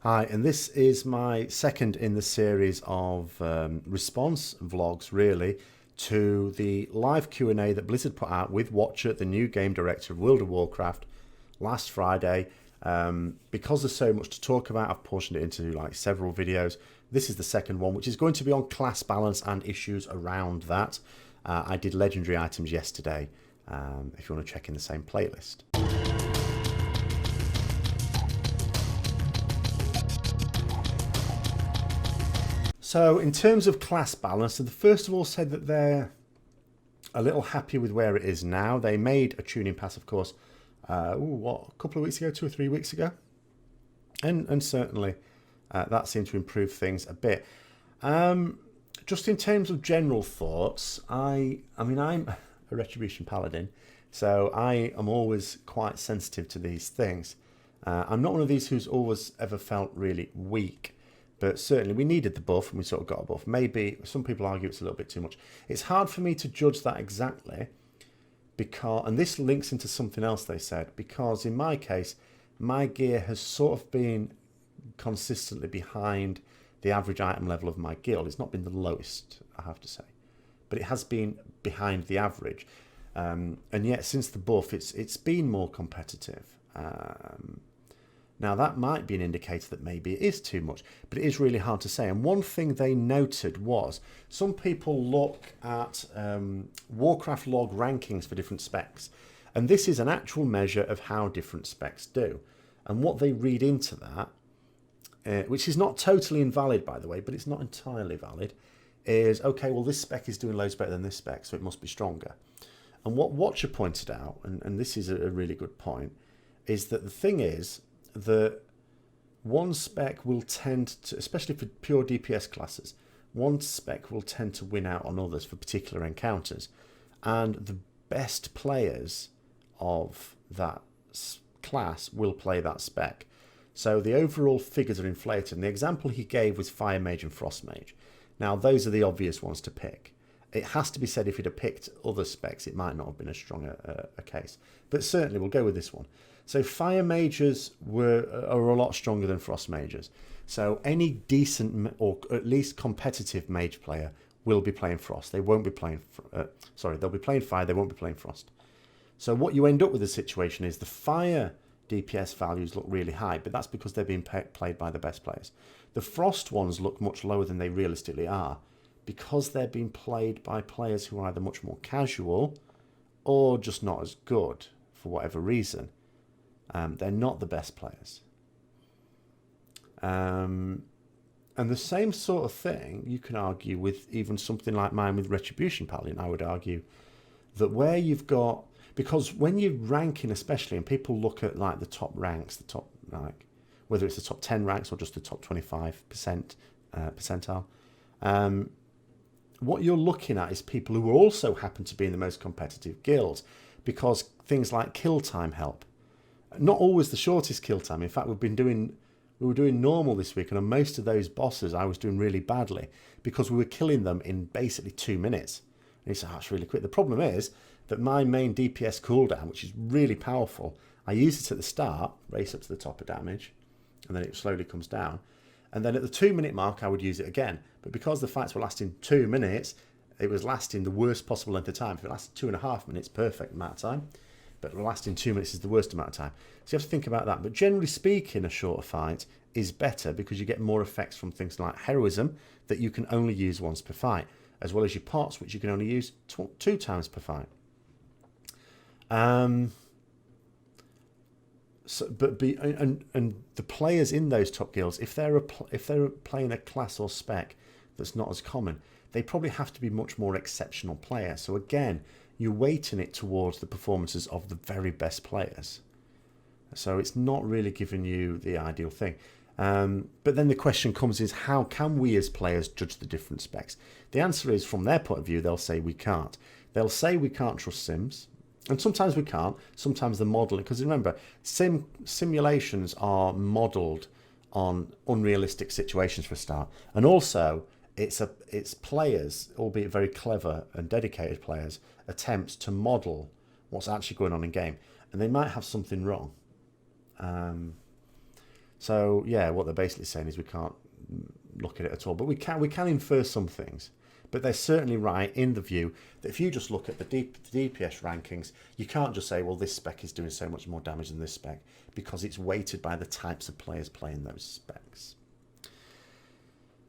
Hi, and this is my second in the series of response vlogs, really, to the live Q&A that Blizzard put out with Watcher, the new game director of World of Warcraft, last Friday. Because there's so much to talk about, I've portioned it into like several videos. This is the second one, which is going to be on class balance and issues around that. I did legendary items yesterday, if you want to check in the same playlist. So in terms of class balance, so the first of all said that they're a little happy with where it is now. They made a tuning pass, of course, a couple of weeks ago, 2 or 3 weeks ago. And certainly that seemed to improve things a bit. Just in terms of general thoughts, I mean, I'm a Retribution Paladin, so I am always quite sensitive to these things. I'm not one of these who's always ever felt really weak. But certainly we needed the buff and we sort of got a buff. Maybe some people argue it's a little bit too much. It's hard for me to judge that exactly because, and this links into something else they said, because in my case, my gear has sort of been consistently behind the average item level of my guild. It's not been the lowest, I have to say, but it has been behind the average. And yet since the buff, it's been more competitive. Now, that might be an indicator that maybe it is too much, but it is really hard to say. And one thing they noted was some people look at Warcraft log rankings for different specs. And this is an actual measure of how different specs do. And what they read into that, which is not totally invalid, by the way, but it's not entirely valid, is, okay, well, this spec is doing loads better than this spec, so it must be stronger. And what Watcher pointed out, and this is a really good point, is that the thing is, that one spec will tend to, especially for pure DPS classes, one spec will tend to win out on others for particular encounters. And the best players of that class will play that spec. So the overall figures are inflated. And the example he gave was Fire Mage and Frost Mage. Now, those are the obvious ones to pick. It has to be said, if he'd have picked other specs, it might not have been as strong a case. But certainly, we'll go with this one. So Fire Mages are a lot stronger than Frost Mages. So any decent or at least competitive Mage player will be playing Frost. They won't be playing... they'll be playing Fire, they won't be playing Frost. So what you end up with the situation is the Fire DPS values look really high, but that's because they're being played by the best players. The Frost ones look much lower than they realistically are, because they're being played by players who are either much more casual or just not as good for whatever reason. They're not the best players. And the same sort of thing you can argue with even something like mine with Retribution Paladin. I would argue that where you've got, because when you're ranking especially, and people look at like the top ranks, the top, like whether it's the top 10 ranks or just the top 25% percentile, what you're looking at is people who also happen to be in the most competitive guilds, because things like kill time help. Not always the shortest kill time. In fact, we were doing normal this week, and on most of those bosses, I was doing really badly because we were killing them in basically 2 minutes. And you say, oh, that's really quick. The problem is that my main DPS cooldown, which is really powerful, I use it at the start, race up to the top of damage, and then it slowly comes down. And then at the 2-minute mark, I would use it again. But because the fights were lasting 2 minutes, it was lasting the worst possible length of time. If it lasted 2.5 minutes, perfect amount of time. But lasting 2 minutes is the worst amount of time. So you have to think about that. But generally speaking, a shorter fight is better because you get more effects from things like heroism that you can only use once per fight, as well as your pots, which you can only use 2 times per fight. And the players in those top guilds, if they're playing a class or spec that's not as common, they probably have to be much more exceptional players. So again, you're weighting it towards the performances of the very best players. So it's not really giving you the ideal thing. But then the question comes is, how can we as players judge the different specs? The answer is, from their point of view, they'll say we can't. They'll say we can't trust sims. And sometimes we can't. Sometimes the modelling, because remember, simulations are modelled on unrealistic situations for a start. And also, it's players, albeit very clever and dedicated players, attempts to model what's actually going on in game, and they might have something wrong. So yeah, what they're basically saying is we can't look at it at all, but we can infer some things. But they're certainly right in the view that if you just look at the DPS rankings, you can't just say, well, this spec is doing so much more damage than this spec, because it's weighted by the types of players playing those specs.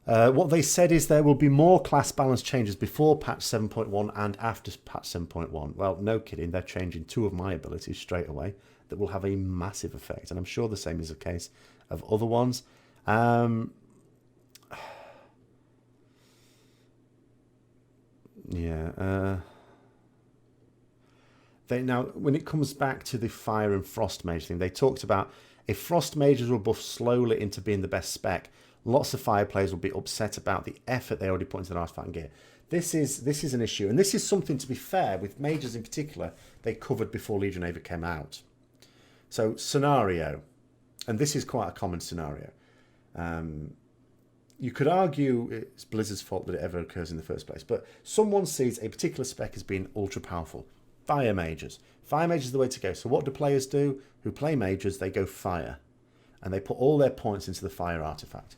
What they said is there will be more class balance changes before patch 7.1 and after patch 7.1. Well, no kidding, they're changing 2 of my abilities straight away that will have a massive effect, and I'm sure the same is the case of other ones. Now, when it comes back to the fire and frost mage thing, they talked about if frost mages were buffed slowly into being the best spec, lots of fire players will be upset about the effort they already put into their artifact and gear. This is an issue, and this is something, to be fair, with mages in particular, they covered before Legion Ava came out. So, scenario, and this is quite a common scenario. You could argue it's Blizzard's fault that it ever occurs in the first place, but someone sees a particular spec as being ultra powerful. Fire mages. Fire mages is the way to go. So what do players do who play mages? They go fire, and they put all their points into the fire artifact.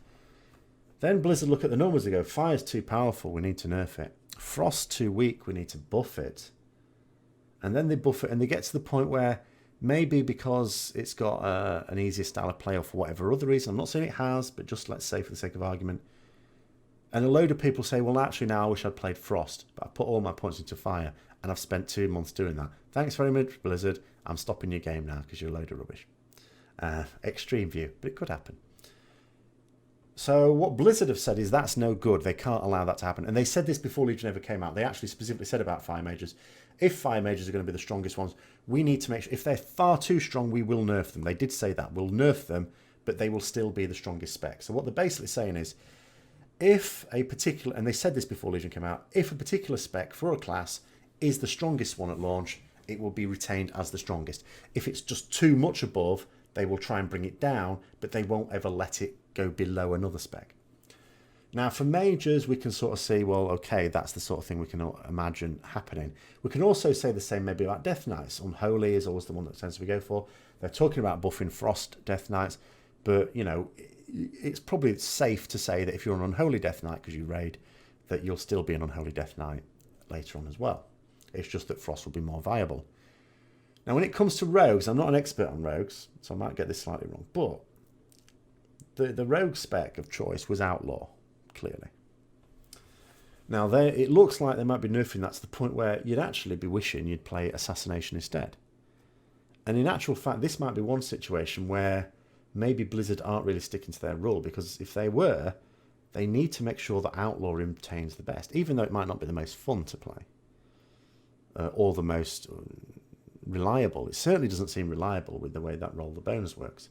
Then Blizzard look at the numbers. They go, fire's too powerful, we need to nerf it. Frost's too weak, we need to buff it. And then they buff it, and they get to the point where maybe because it's got an easier style of play or for whatever other reason, I'm not saying it has, but just let's say for the sake of argument, and a load of people say, well, actually now I wish I'd played Frost, but I put all my points into fire, and I've spent 2 months doing that. Thanks very much, Blizzard. I'm stopping your game now because you're a load of rubbish. Extreme view, but it could happen. So what Blizzard have said is that's no good. They can't allow that to happen. And they said this before Legion ever came out. They actually specifically said about fire mages, if fire mages are going to be the strongest ones, we need to make sure, if they're far too strong, we will nerf them. They did say that. We'll nerf them, but they will still be the strongest spec. So what they're basically saying is, if a particular, and they said this before Legion came out, if a particular spec for a class is the strongest one at launch, it will be retained as the strongest. If it's just too much above, they will try and bring it down, but they won't ever let it go below another spec. Now, for mages, we can sort of see, well, okay, that's the sort of thing we can imagine happening. We can also say the same maybe about Death Knights. Unholy is always the one that tends to go for. They're talking about buffing Frost Death Knights, but, you know, it's probably safe to say that if you're an Unholy Death Knight because you raid, that you'll still be an Unholy Death Knight later on as well. It's just that Frost will be more viable. Now, when it comes to rogues, I'm not an expert on rogues, so I might get this slightly wrong, but the rogue spec of choice was Outlaw, clearly. Now, it looks like they might be nerfing that to the point where you'd actually be wishing you'd play Assassination instead. And in actual fact, this might be one situation where maybe Blizzard aren't really sticking to their rule, because if they were, they need to make sure that Outlaw retains the best, even though it might not be the most fun to play or the most reliable. It certainly doesn't seem reliable with the way that Roll the Bones works.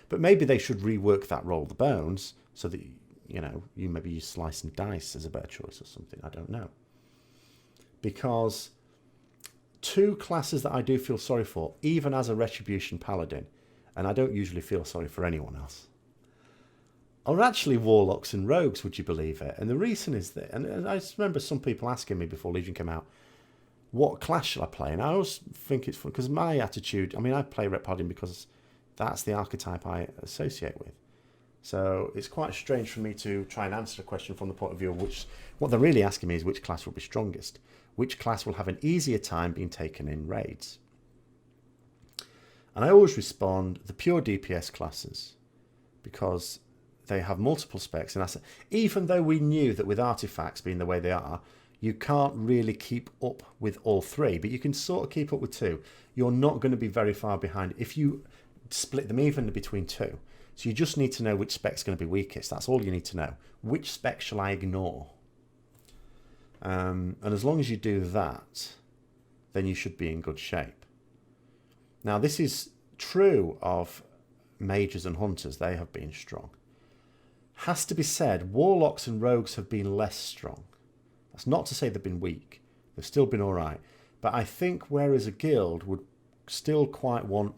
But maybe they should rework that Roll the Bones so that, you know, you maybe use Slice and Dice as a better choice or something. I don't know. Because 2 classes that I do feel sorry for, even as a Retribution Paladin, and I don't usually feel sorry for anyone else, are actually Warlocks and Rogues, would you believe it? And the reason is that, and I just remember some people asking me before Legion came out, what class shall I play? And I always think it's fun, because my attitude, I mean, I play Ret Paladin because that's the archetype I associate with. So it's quite strange for me to try and answer a question from the point of view of what they're really asking me is which class will be strongest. Which class will have an easier time being taken in raids? And I always respond, the pure DPS classes, because they have multiple specs. And even though we knew that with artifacts being the way they are, you can't really keep up with all 3, but you can sort of keep up with 2. You're not going to be very far behind if you split them evenly between 2. So you just need to know which spec's going to be weakest. That's all you need to know. Which spec shall I ignore? And as long as you do that, then you should be in good shape. Now, this is true of mages and hunters. They have been strong. Has to be said, warlocks and rogues have been less strong. That's not to say they've been weak. They've still been all right. But I think whereas a guild would still quite want,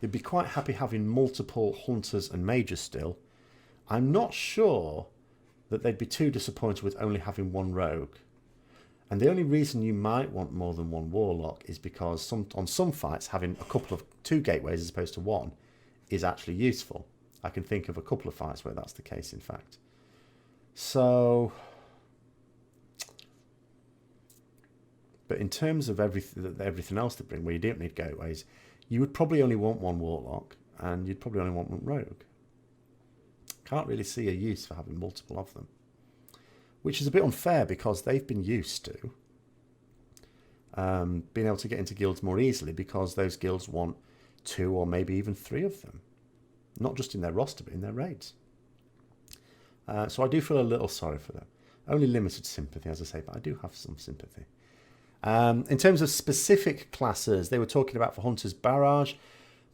they'd be quite happy having multiple hunters and mages still, I'm not sure that they'd be too disappointed with only having 1 rogue. And the only reason you might want more than 1 warlock is because on some fights having a couple of 2 gateways as opposed to 1 is actually useful. I can think of a couple of fights where that's the case, in fact. So, but in terms of everything else to bring, where you don't need gateways, you would probably only want one warlock, and you'd probably only want one rogue. Can't really see a use for having multiple of them, which is a bit unfair because they've been used to being able to get into guilds more easily because those guilds want 2 or maybe even 3 of them, not just in their roster but in their raids. So I do feel a little sorry for them. Only limited sympathy, as I say, but I do have some sympathy. In terms of specific classes, they were talking about for Hunters Barrage.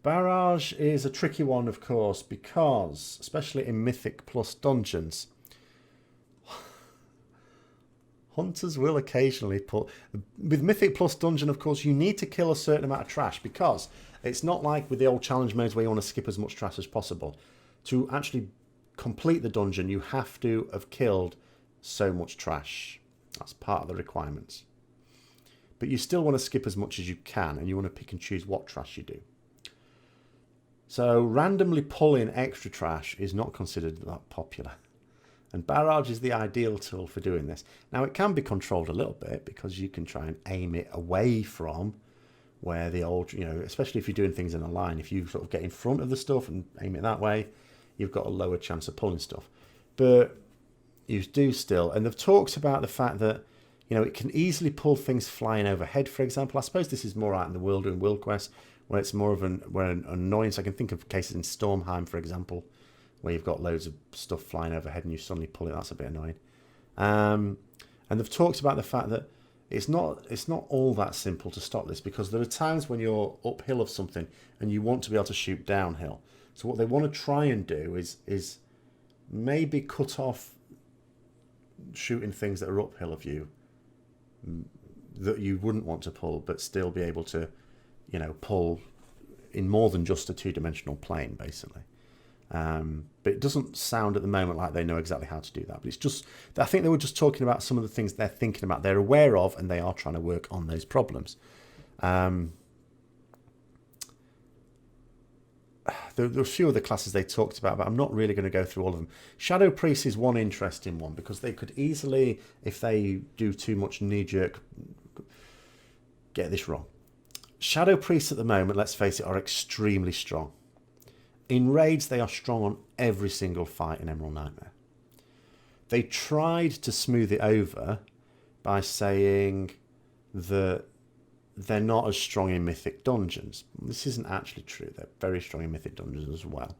Barrage is a tricky one, of course, because, especially in Mythic Plus dungeons, Hunters will occasionally put... With Mythic Plus dungeon, of course, you need to kill a certain amount of trash because it's not like with the old challenge modes where you want to skip as much trash as possible. To actually complete the dungeon, you have to have killed so much trash. That's part of the requirements. But you still want to skip as much as you can, and you want to pick and choose what trash you do. So randomly pulling extra trash is not considered that popular. And Barrage is the ideal tool for doing this. Now, it can be controlled a little bit because you can try and aim it away from where the old, especially if you're doing things in a line, if you sort of get in front of the stuff and aim it that way, you've got a lower chance of pulling stuff. But you do still, and they've talked about the fact that, it can easily pull things flying overhead, for example. I suppose this is more out in the world and World Quest, where it's more of an annoyance. I can think of cases in Stormheim, for example, where you've got loads of stuff flying overhead and you suddenly pull it. That's a bit annoying. And they've talked about the fact that it's not all that simple to stop this, because there are times when you're uphill of something and you want to be able to shoot downhill. So what they want to try and do is maybe cut off shooting things that are uphill of you that you wouldn't want to pull, but still be able to, pull in more than just a 2-dimensional plane, basically. But it doesn't sound at the moment like they know exactly how to do that. But it's just, I think they were just talking about some of the things they're thinking about, they're aware of, and they are trying to work on those problems. There were a few other classes they talked about, but I'm not really going to go through all of them. Shadow Priest is one interesting one, because they could easily, if they do too much knee-jerk, get this wrong. Shadow Priests at the moment, let's face it, are extremely strong. In raids, they are strong on every single fight in Emerald Nightmare. They tried to smooth it over by saying that they're not as strong in Mythic Dungeons. This isn't actually true. They're very strong in Mythic Dungeons as well.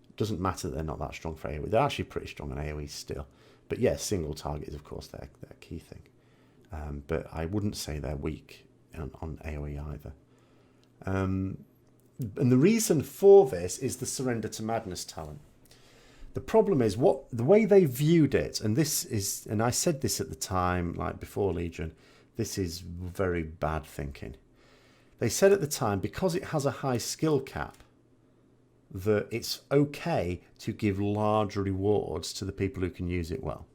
It doesn't matter that they're not that strong for AoE. They're actually pretty strong on AoE still. But yeah, single target is, of course, their key thing. But I wouldn't say they're weak on AoE either. And the reason for this is the Surrender to Madness talent. The problem is the way they viewed it, and I said this at the time, like before Legion, this is very bad thinking. They said at the time, because it has a high skill cap, that it's okay to give large rewards to the people who can use it well.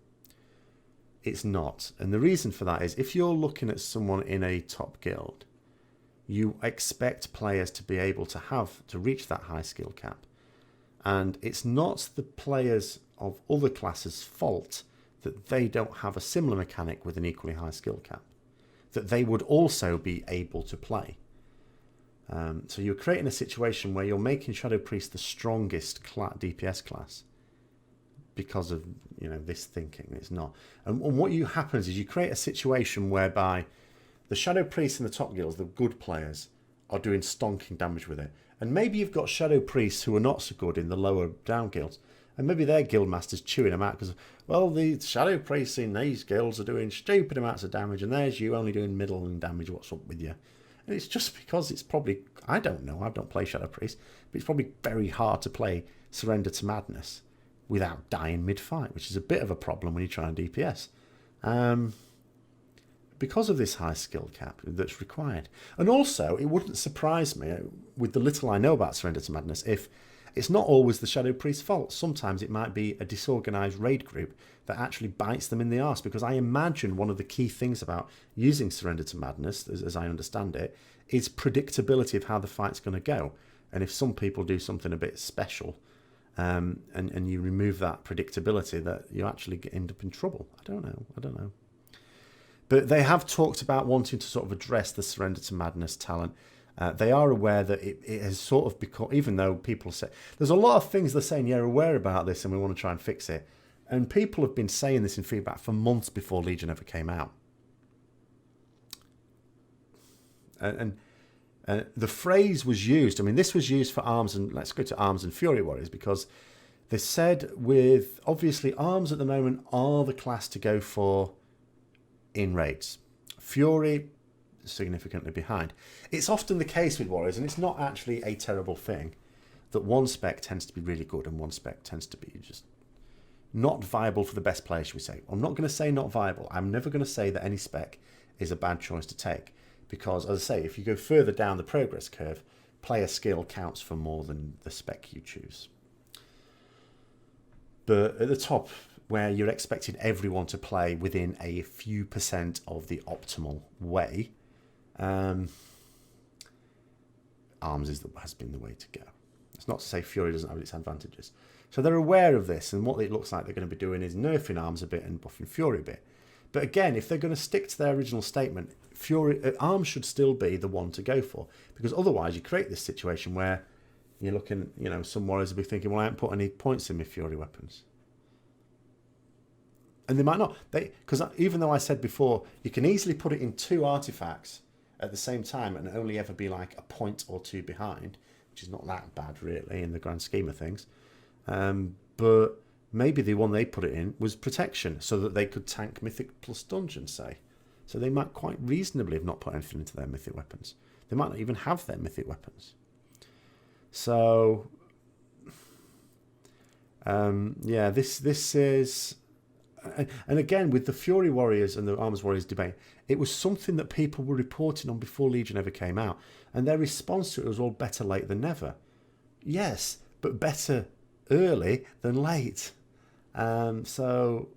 It's not. And the reason for that is, if you're looking at someone in a top guild, you expect players to be able to reach that high skill cap. And it's not the players of other classes' fault that they don't have a similar mechanic with an equally high skill cap, that they would also be able to play. So you're creating a situation where you're making Shadow Priest the strongest DPS class because of this thinking. It's not. And what happens is you create a situation whereby the Shadow Priests in the top guilds, the good players, are doing stonking damage with it. And maybe you've got Shadow Priests who are not so good in the lower down guilds. And maybe their guild master's chewing them out because, well, the Shadow Priests in these guilds are doing stupid amounts of damage, and there's you only doing middling damage. What's up with you? And it's just because it's probably, I don't know, I don't play Shadow Priest, but it's probably very hard to play Surrender to Madness without dying mid-fight, which is a bit of a problem when you try and DPS. Because of this high skill cap that's required. And also, it wouldn't surprise me, with the little I know about Surrender to Madness, if it's not always the Shadow Priest's fault. Sometimes it might be a disorganised raid group that actually bites them in the arse, because I imagine one of the key things about using Surrender to Madness, as I understand it, is predictability of how the fight's going to go. And if some people do something a bit special, and you remove that predictability, that you actually end up in trouble. I don't know. But they have talked about wanting to sort of address the surrender to madness talent. They are aware that it has sort of become, even though people say, there's a lot of things they're saying, yeah, we're aware about this and we want to try and fix it. And people have been saying this in feedback for months before Legion ever came out. And the phrase was used, I mean, this was used for Arms, and let's go to Arms and Fury Warriors, because they said with, obviously, Arms at the moment are the class to go for in raids. Fury, significantly behind. It's often the case with Warriors, and it's not actually a terrible thing, that one spec tends to be really good and one spec tends to be just not viable for the best players, should we say. I'm not going to say not viable. I'm never going to say that any spec is a bad choice to take. Because, as I say, if you go further down the progress curve, player skill counts for more than the spec you choose. But at the top, where you're expecting everyone to play within a few % of the optimal way, Arms has been the way to go. It's not to say Fury doesn't have its advantages. So they're aware of this, and what it looks like they're going to be doing is nerfing Arms a bit and buffing Fury a bit. But again, if they're going to stick to their original statement, Arms should still be the one to go for, because otherwise you create this situation where you're looking, some warriors will be thinking, well, I haven't put any points in my Fury weapons. And they might not. Because even though I said before, you can easily put it in 2 artifacts at the same time and only ever be like a point or 2 behind, which is not that bad really in the grand scheme of things. But maybe the one they put it in was protection, so that they could tank Mythic plus Dungeon, say. So they might quite reasonably have not put anything into their Mythic weapons. They might not even have their Mythic weapons. So, yeah, this is... And again, with the Fury Warriors and the Arms Warriors debate, it was something that people were reporting on before Legion ever came out. And their response to it was all better late than never. Yes, but better early than late. So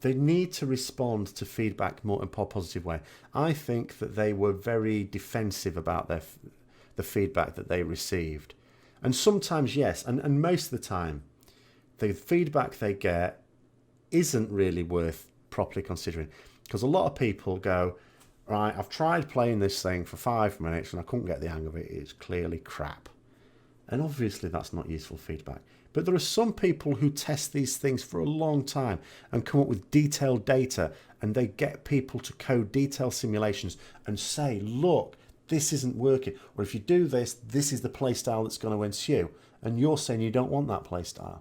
they need to respond to feedback more in a positive way. I think that they were very defensive about the feedback that they received. And sometimes, yes, and most of the time, the feedback they get isn't really worth properly considering. Because a lot of people go, right, I've tried playing this thing for 5 minutes and I couldn't get the hang of it. It's clearly crap. And obviously that's not useful feedback. But there are some people who test these things for a long time and come up with detailed data, and they get people to code detailed simulations and say, look, this isn't working. Or if you do this, this is the playstyle that's going to ensue. And you're saying you don't want that playstyle.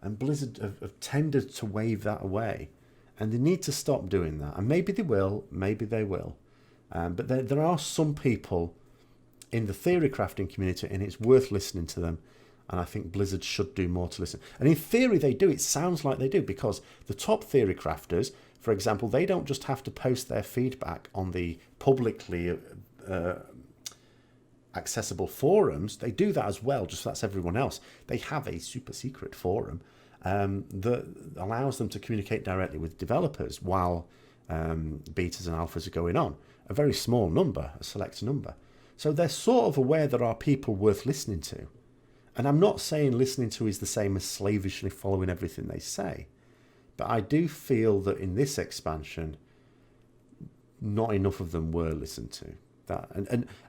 And Blizzard have tended to wave that away. And they need to stop doing that. And maybe they will, maybe they will. But there are some people in the theory crafting community, and it's worth listening to them. And I think Blizzard should do more to listen. And in theory they do. It sounds like they do, because the top theory crafters, for example, they don't just have to post their feedback on the publicly accessible forums. They do that as well, just so that's everyone else. They have a super secret forum that allows them to communicate directly with developers while betas and alphas are going on. A very small number, a select number. So they're sort of aware there are people worth listening to. And I'm not saying listening to is the same as slavishly following everything they say. But I do feel that in this expansion, not enough of them were listened to.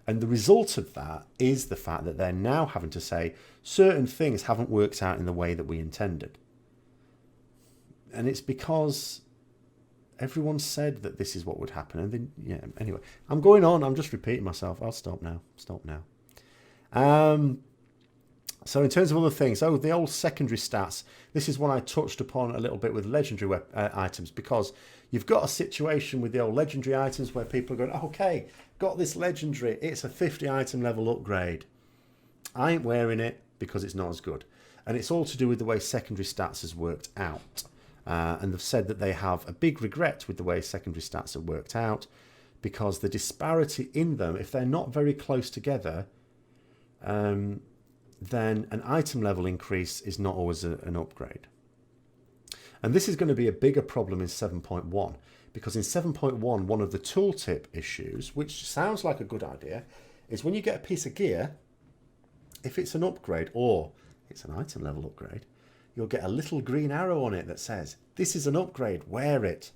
And the result of that is the fact that they're now having to say certain things haven't worked out in the way that we intended. And it's because everyone said that this is what would happen. And then, yeah, anyway, I'm going on. I'm just repeating myself. I'll stop now. So in terms of other things, the old secondary stats. This is one I touched upon a little bit with legendary items, because you've got a situation with the old legendary items where people are going, okay, got this legendary, it's a 50 item level upgrade. I ain't wearing it because it's not as good. And it's all to do with the way secondary stats has worked out. And they've said that they have a big regret with the way secondary stats have worked out, because the disparity in them, if they're not very close together, then an item level increase is not always an upgrade. And this is going to be a bigger problem in 7.1, because in 7.1, one of the tooltip issues, which sounds like a good idea, is when you get a piece of gear, if it's an upgrade or it's an item level upgrade, you'll get a little green arrow on it that says, this is an upgrade, wear it.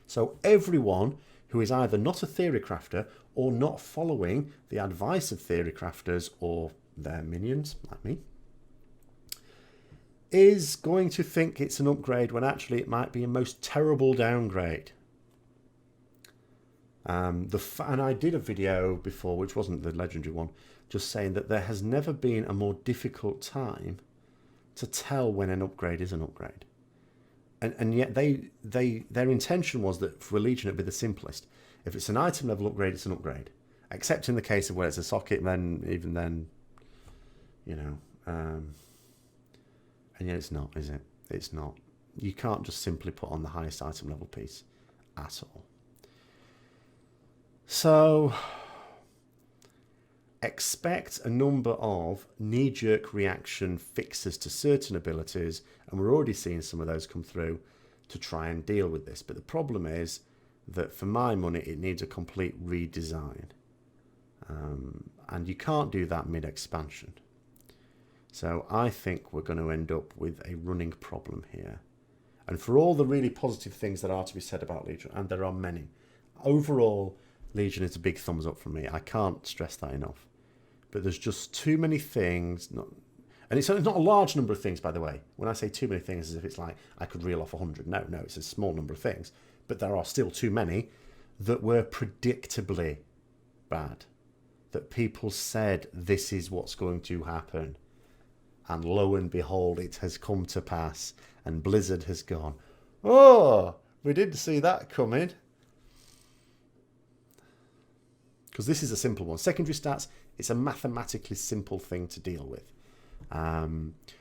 So everyone who is either not a theory crafter or not following the advice of theory crafters or their minions, like me, is going to think it's an upgrade when actually it might be a most terrible downgrade. And I did a video before, which wasn't the legendary one, just saying that there has never been a more difficult time to tell when an upgrade is an upgrade. And yet their intention was that for a Legion it'd be the simplest. If it's an item level upgrade, it's an upgrade. Except in the case of where it's a socket, then even then, you know, and yet it's not, is it? It's not. You can't just simply put on the highest item level piece at all. So expect a number of knee-jerk reaction fixes to certain abilities, and we're already seeing some of those come through to try and deal with this. But the problem is that for my money, it needs a complete redesign. And you can't do that mid-expansion. So I think we're going to end up with a running problem here. And for all the really positive things that are to be said about Legion, and there are many, overall, Legion is a big thumbs up from me. I can't stress that enough. But there's just too many things. And it's not a large number of things, by the way. When I say too many things, as if it's like I could reel off 100. No, it's a small number of things. But there are still too many that were predictably bad. That people said this is what's going to happen. And lo and behold, it has come to pass. And Blizzard has gone, oh, we didn't see that coming. Because this is a simple one. Secondary stats, it's a mathematically simple thing to deal with.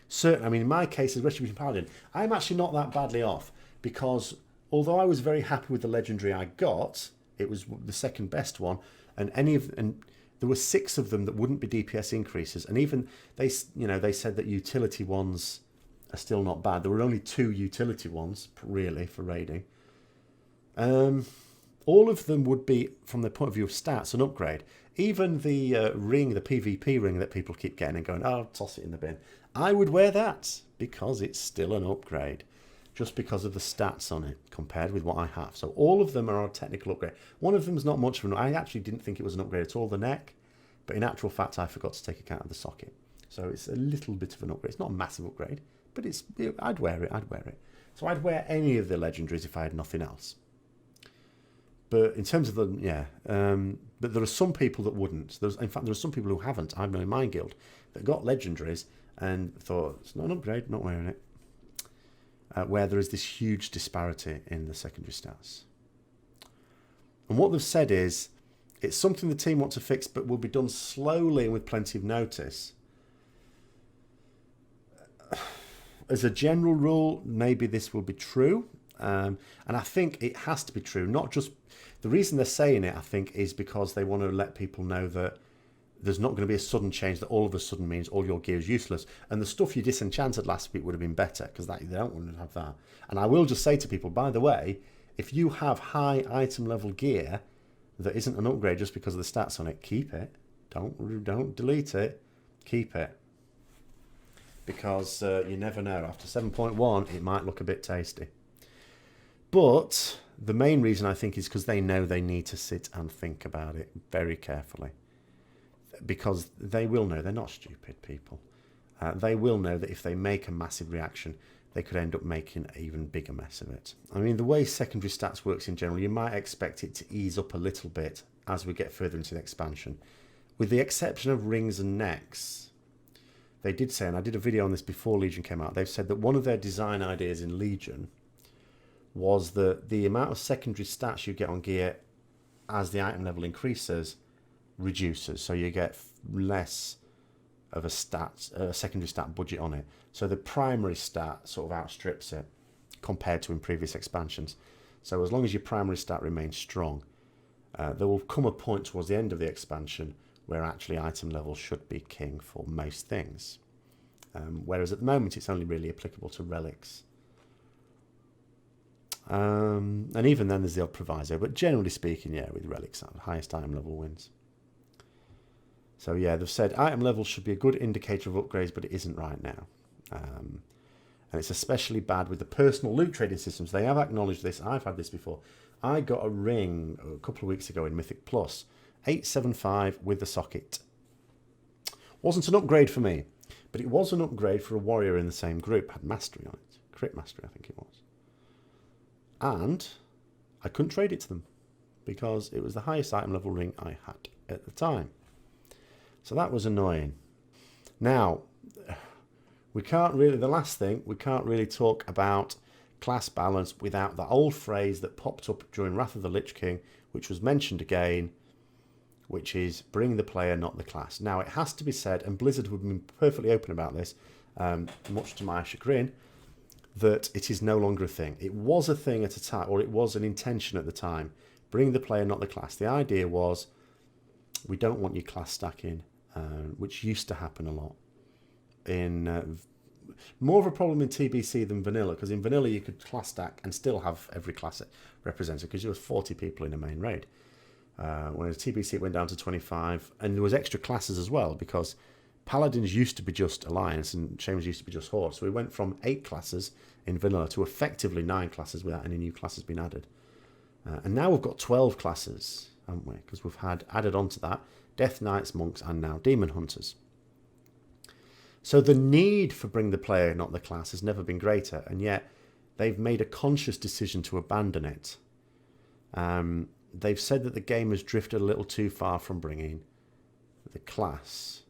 Certainly, I mean, in my case, as Retribution Paladin, I'm actually not that badly off. Because although I was very happy with the legendary I got, it was the second best one, and there were 6 of them that wouldn't be DPS increases, and even they said that utility ones are still not bad. There were only 2 utility ones really for raiding. All of them would be, from the point of view of stats, an upgrade. Even the ring, the PvP ring that people keep getting and going, oh, toss it in the bin. I would wear that because it's still an upgrade, just because of the stats on it compared with what I have. So all of them are a technical upgrade. One of them is not much of an upgrade. I actually didn't think it was an upgrade at all, the neck. But in actual fact, I forgot to take account of the socket. So it's a little bit of an upgrade. It's not a massive upgrade, but I'd wear it. So I'd wear any of the legendaries if I had nothing else. But in terms of but there are some people that wouldn't. In fact, there are some people who haven't. I know in my guild that got legendaries and thought, it's not an upgrade, not wearing it. Where there is this huge disparity in the secondary stats. And what they've said is, it's something the team want to fix, but will be done slowly and with plenty of notice. As a general rule, maybe this will be true. And I think it has to be true. Not just the reason they're saying it, I think, is because they want to let people know that there's not going to be a sudden change that all of a sudden means all your gear is useless. And the stuff you disenchanted last week would have been better, because they don't want to have that. And I will just say to people, by the way, if you have high item level gear that isn't an upgrade just because of the stats on it, keep it. Don't delete it. Keep it. Because you never know. After 7.1, it might look a bit tasty. But the main reason, I think, is because they know they need to sit and think about it very carefully. Because they will know, they're not stupid people. They will know that if they make a massive reaction, they could end up making an even bigger mess of it. I mean, the way secondary stats works in general, you might expect it to ease up a little bit as we get further into the expansion. With the exception of rings and necks, they did say, and I did a video on this before Legion came out, they've said that one of their design ideas in Legion was that the amount of secondary stats you get on gear as the item level increases reduces. So you get less of a secondary stat budget on it. So the primary stat sort of outstrips it compared to in previous expansions. So as long as your primary stat remains strong, there will come a point towards the end of the expansion where actually item level should be king for most things. Whereas at the moment it's only really applicable to relics. And even then there's the odd proviso, but generally speaking, yeah, with relics, highest item level wins. So yeah, they've said item levels should be a good indicator of upgrades, but it isn't right now. And it's especially bad with the personal loot trading systems. They have acknowledged this. I've had this before. I got a ring a couple of weeks ago in Mythic Plus, 875 with the socket. Wasn't an upgrade for me, but it was an upgrade for a warrior in the same group. Had mastery on it, crit mastery, I think it was. And I couldn't trade it to them because it was the highest item level ring I had at the time. So that was annoying. Now, we can't really, the last thing, we can't really talk about class balance without the old phrase that popped up during Wrath of the Lich King, which was mentioned again, which is bring the player, not the class. Now, it has to be said, and Blizzard have been perfectly open about this, much to my chagrin, that it is no longer a thing. It was a thing at a time, or it was an intention at the time. Bring the player, not the class. The idea was, we don't want you class stacking, which used to happen a lot. In more of a problem in TBC than vanilla, because in vanilla you could class stack and still have every class represented, because there was 40 people in a main raid. Whereas TBC it went down to 25, and there was extra classes as well, because Paladins used to be just Alliance and Shamans used to be just Horde. So we went from 8 classes in vanilla to effectively 9 classes without any new classes being added. And now we've got 12 classes, haven't we? Because we've had added on to that Death Knights, Monks, and now Demon Hunters. So the need for bring the player, not the class, has never been greater, and yet they've made a conscious decision to abandon it. They've said that the game has drifted a little too far from bringing the class.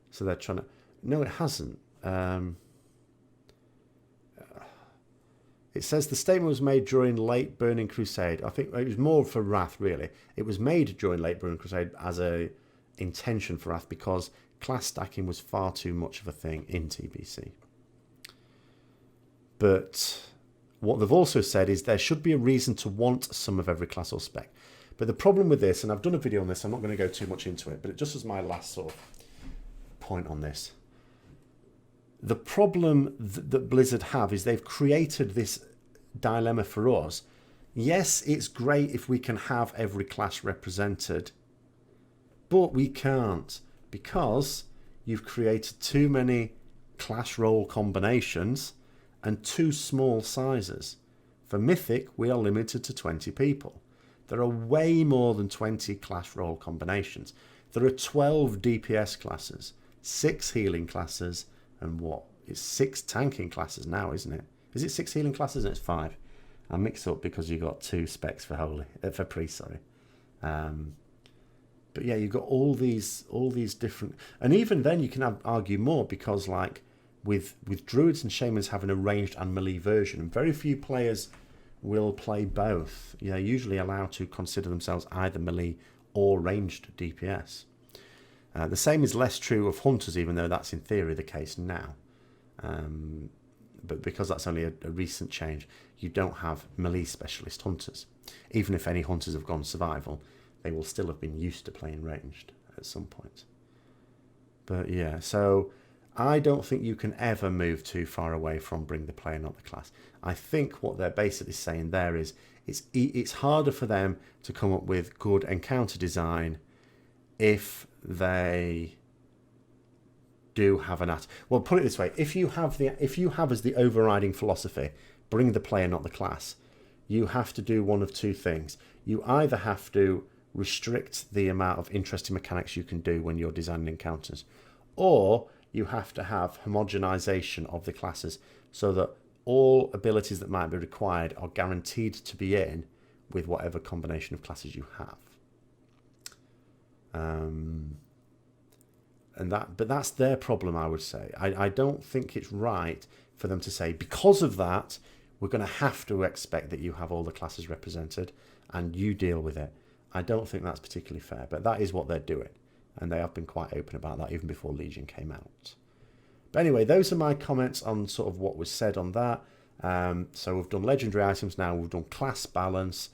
So they're trying to... No, it hasn't. It says the statement was made during late Burning Crusade. I think it was more for Wrath, really. It was made during late Burning Crusade as a intention for Wrath because class stacking was far too much of a thing in TBC. But what they've also said is there should be a reason to want some of every class or spec. But the problem with this, and I've done a video on this, I'm not going to go too much into it, but it just as my last sort of point on this. The problem that Blizzard have is they've created this dilemma for us. Yes, it's great if we can have every class represented, but we can't because you've created too many class role combinations and too small sizes. For Mythic, we are limited to 20 people. There are way more than 20 class role combinations. There are 12 DPS classes, 6 healing classes, and what? It's 6 tanking classes now, isn't it? Is it 6 healing classes? And it's 5. I mix up because you've got 2 specs for for priest, sorry. But yeah, you've got all these different, and even then you can argue more because like with druids and shamans having a ranged and melee version, very few players will play both. They're usually allowed to consider themselves either melee or ranged DPS. The same is less true of hunters, even though that's in theory the case now. But because that's only a recent change, you don't have melee specialist hunters. Even if any hunters have gone survival, they will still have been used to playing ranged at some point. But yeah, so I don't think you can ever move too far away from bring the player, not the class. I think what they're basically saying there is it's harder for them to come up with good encounter design if they do have well, put it this way: if you have as the overriding philosophy, bring the player, not the class, you have to do one of two things. You either have to restrict the amount of interesting mechanics you can do when you're designing encounters, or you have to have homogenization of the classes so that all abilities that might be required are guaranteed to be in with whatever combination of classes you have. But that's their problem, I would say. I don't think it's right for them to say, because of that, we're going to have to expect that you have all the classes represented and you deal with it. I don't think that's particularly fair, but that is what they're doing. And they have been quite open about that even before Legion came out. But anyway, those are my comments on sort of what was said on that. So we've done legendary items now, we've done class balance.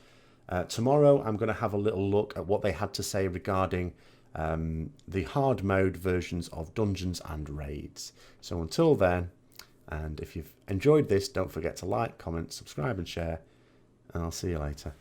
Tomorrow I'm going to have a little look at what they had to say regarding the hard mode versions of dungeons and raids. So until then, and if you've enjoyed this, don't forget to like, comment, subscribe and share, and I'll see you later.